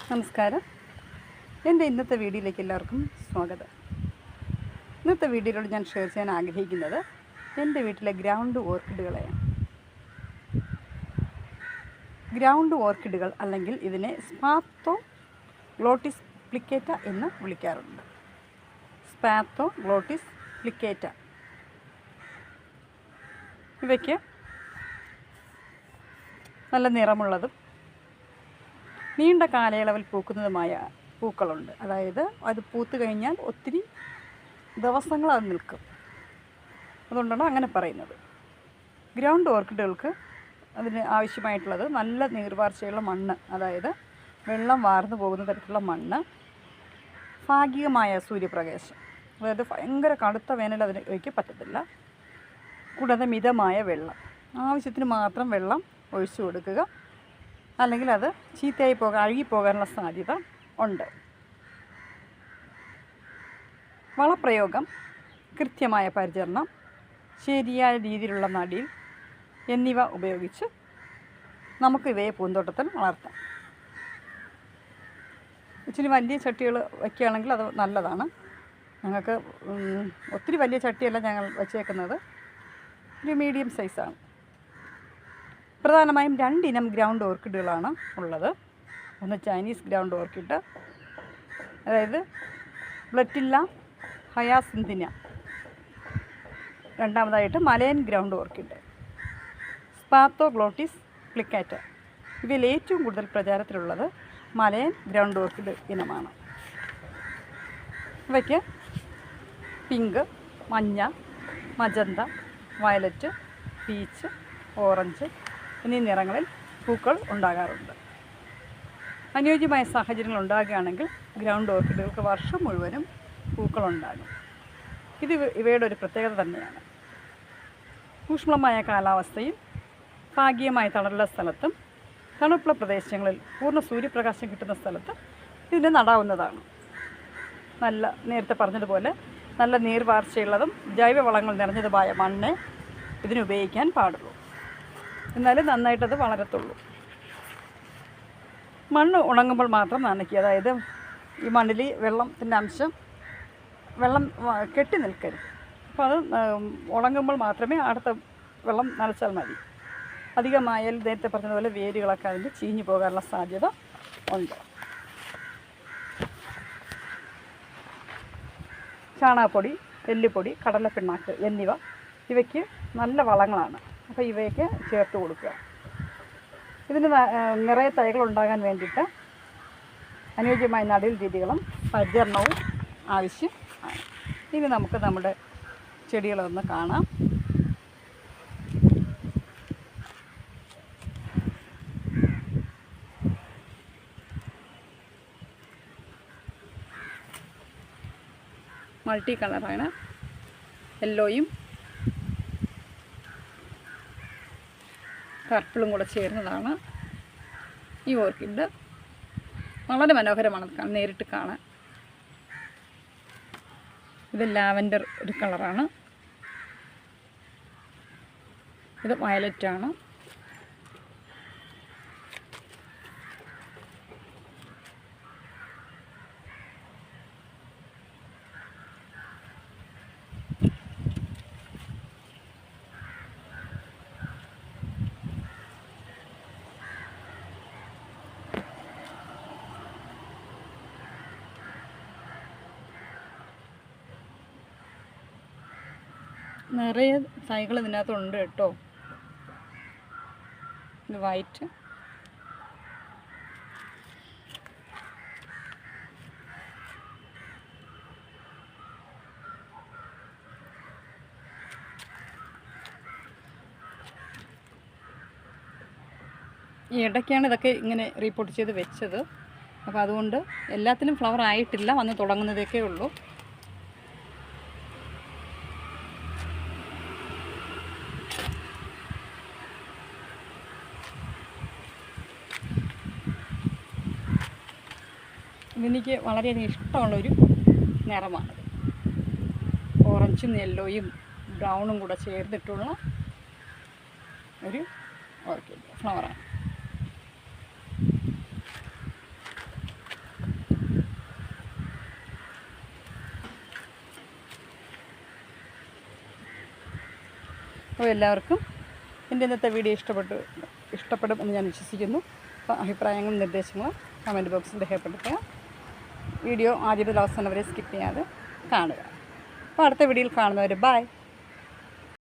നമസ്കാരം. എൻ്റെ ഇന്നത്തെ വീഡിയോയിലേക്ക് എല്ലാവർക്കും സ്വാഗതം. ഇന്നത്തെ വീഡിയോയിലൂടെ ഞാൻ ഷെയർ ചെയ്യാൻ ആഗ്രഹിക്കുന്നത് എൻ്റെ വീട്ടിലെ ഗ്രൗണ്ട് ഓർക്കിഡുകളെയാണ്. ഗ്രൗണ്ട് ഓർക്കിഡുകൾ അല്ലെങ്കിൽ ഇതിനെ സ്പാത്തോ ഗ്ലോട്ടിസ് പ്ലിക്കേറ്റ എന്ന് വിളിക്കാറുണ്ട്. സ്പാത്തോ ഗ്ലോട്ടിസ് പ്ലിക്കേറ്റ. ഇവയ്ക്ക് നല്ല നിറമുള്ളതും നീണ്ട കാലയളവിൽ പൂക്കുന്നതുമായ പൂക്കളുണ്ട്. അതായത് അത് പൂത്ത് കഴിഞ്ഞാൽ ഒത്തിരി ദിവസങ്ങൾ അത് നിൽക്കും. അതുകൊണ്ടാണ് അങ്ങനെ പറയുന്നത്. ഗ്രൗണ്ട് ഓർക്കിഡുകൾക്ക് അതിന് ആവശ്യമായിട്ടുള്ളത് നല്ല നീർവാർച്ചയുള്ള മണ്ണ്, അതായത് വെള്ളം വാർന്നു പോകുന്ന തരത്തിലുള്ള മണ്ണ്, ഭാഗികമായ സൂര്യപ്രകാശം, അതായത് ഭയങ്കര കടുത്ത വേനൽ അതിലേക്ക് പറ്റത്തില്ല. കൂടാതെ മിതമായ വെള്ളം, ആവശ്യത്തിന് മാത്രം വെള്ളം ഒഴിച്ചു കൊടുക്കുക. അല്ലെങ്കിൽ അത് ചീത്തയായി അഴുകിപ്പോകാനുള്ള സാധ്യത ഉണ്ട്. വളപ്രയോഗം, കൃത്യമായ പരിചരണം, ശരിയായ രീതിയിലുള്ള നടീൽ എന്നിവ ഉപയോഗിച്ച് നമുക്ക് ഇവയെ പൂന്തോട്ടത്തിൽ വളർത്താം. ഇച്ചിരി വലിയ ചട്ടികൾ വയ്ക്കുകയാണെങ്കിൽ അത് നല്ലതാണ്. ഞങ്ങൾക്ക് ഒത്തിരി വലിയ ചട്ടിയല്ല ഞങ്ങൾ വച്ചേക്കുന്നത്, ഒരു മീഡിയം സൈസാണ്. പ്രധാനമായും 2 ഇനം ഗ്രൗണ്ട് ഓർക്കിഡുകളാണ് ഉള്ളത്. ഒന്ന് ചൈനീസ് ഗ്രൗണ്ട് ഓർക്കിഡ്, അതായത് ബ്ലറ്റില്ല ഹയാസിന്തിന. രണ്ടാമതായിട്ട് മലയൻ ഗ്രൗണ്ട് ഓർക്കിഡ്, സ്പാത്തോ ഗ്ലോട്ടിസ് പ്ലിക്കേറ്റ. ഇവയിൽ ഏറ്റവും കൂടുതൽ പ്രചാരത്തിലുള്ളത് മലയൻ ഗ്രൗണ്ട് ഓർക്കിഡ് ഇനമാണ്. ഇവയ്ക്ക് പിങ്ക്, മഞ്ഞ, മജന്ത, വയലറ്റ്, പീച്ച്, ഓറഞ്ച് എന്നീ നിറങ്ങളിൽ പൂക്കൾ ഉണ്ടാകാറുണ്ട്. അനുയോജ്യമായ സാഹചര്യങ്ങൾ ഉണ്ടാകുകയാണെങ്കിൽ ഗ്രൗണ്ട് ഓർക്കിഡുകൾക്ക് വർഷം മുഴുവനും പൂക്കളുണ്ടാകും. ഇത് ഇവയുടെ ഒരു പ്രത്യേകത തന്നെയാണ്. ഊഷ്മളമായ കാലാവസ്ഥയും ഭാഗികമായ തണലുള്ള സ്ഥലത്തും തണുപ്പുള്ള പ്രദേശങ്ങളിൽ പൂർണ്ണ സൂര്യപ്രകാശം കിട്ടുന്ന സ്ഥലത്ത് ഇതിനെ നടാവുന്നതാണ്. നേരത്തെ പറഞ്ഞതുപോലെ നല്ല നീർവാർച്ചയുള്ളതും ജൈവവളങ്ങൾ നിറഞ്ഞതുമായ മണ്ണ് ഇതിനുപയോഗിക്കാൻ പാടുള്ളൂ. എന്നാലും നന്നായിട്ടത് വളരത്തുള്ളൂ. മണ്ണ് ഉണങ്ങുമ്പോൾ മാത്രം നനയ്ക്കുക. അതായത് ഈ മണ്ണിൽ വെള്ളത്തിൻ്റെ അംശം കെട്ടി നിൽക്കരുത്. അപ്പോൾ അത് ഉണങ്ങുമ്പോൾ മാത്രമേ അടുത്ത വെള്ളം നനച്ചാൽ മതി. അധികമായാൽ നേരത്തെ പറഞ്ഞതുപോലെ വേരുകളൊക്കെ അതിൻ്റെ ചീഞ്ഞു പോകാനുള്ള സാധ്യത ഉണ്ട്. ചാണകപ്പൊടി, എല്ലുപൊടി, കടലപ്പിണ്ണാക്ക് എന്നിവ ഇവയ്ക്ക് നല്ല വളങ്ങളാണ്. അപ്പോൾ ഇവയൊക്കെ ചേർത്ത് കൊടുക്കുക. ഇതിന് നിറയെ തൈകൾ ഉണ്ടാകാൻ വേണ്ടിയിട്ട് അനുയോജ്യമായ നടീൽ രീതികളും പരിചരണവും ആവശ്യമാണ്. ഇനി നമുക്ക് നമ്മുടെ ചെടികളൊന്ന് കാണാം. മൾട്ടി കളറാണ്, യെല്ലോയും പർപ്പിളും കൂടെ ചേർന്നതാണ് ഈ ഓർക്കിഡ്. വളരെ മനോഹരമാണ് നേരിട്ട് കാണാൻ. ഇത് ലാവൻഡർ ഒരു കളറാണ്, ഇത് വയലറ്റാണ്. നിറയെ തൈകൾ ഇതിനകത്തുണ്ട് കേട്ടോ. ഇത് വൈറ്റ്, ഈ ഇടയ്ക്കാണ് ഇതൊക്കെ ഇങ്ങനെ റീപോർട്ട് ചെയ്ത് വെച്ചത്. അപ്പോൾ അതുകൊണ്ട് എല്ലാത്തിലും ഫ്ലവർ ആയിട്ടില്ല, വന്ന് തുടങ്ങുന്നതൊക്കെ ഉള്ളൂ. ഇതെനിക്ക് വളരെയധികം ഇഷ്ടമുള്ളൊരു നിറമാണത്. ഓറഞ്ചും യെല്ലോയും ബ്രൗണും കൂടെ ചേർന്നിട്ടുള്ള ഒരു ഓർക്കിഡ് ഫ്ലവറാണ്. അപ്പോൾ എല്ലാവർക്കും എൻ്റെ ഇന്നത്തെ വീഡിയോ ഇഷ്ടപ്പെടും എന്ന് ഞാൻ വിശ്വസിക്കുന്നു. അപ്പോൾ അഭിപ്രായങ്ങളും നിർദ്ദേശങ്ങളും കമൻറ്റ് ബോക്സിൽ രേഖപ്പെടുത്തുക. വീഡിയോ ആദ്യം മുതൽ അവസാനം വരെ സ്കിപ്പ് ചെയ്യാതെ കാണുക. അപ്പോൾ അടുത്ത വീഡിയോയിൽ കാണുന്നവർ ബൈ.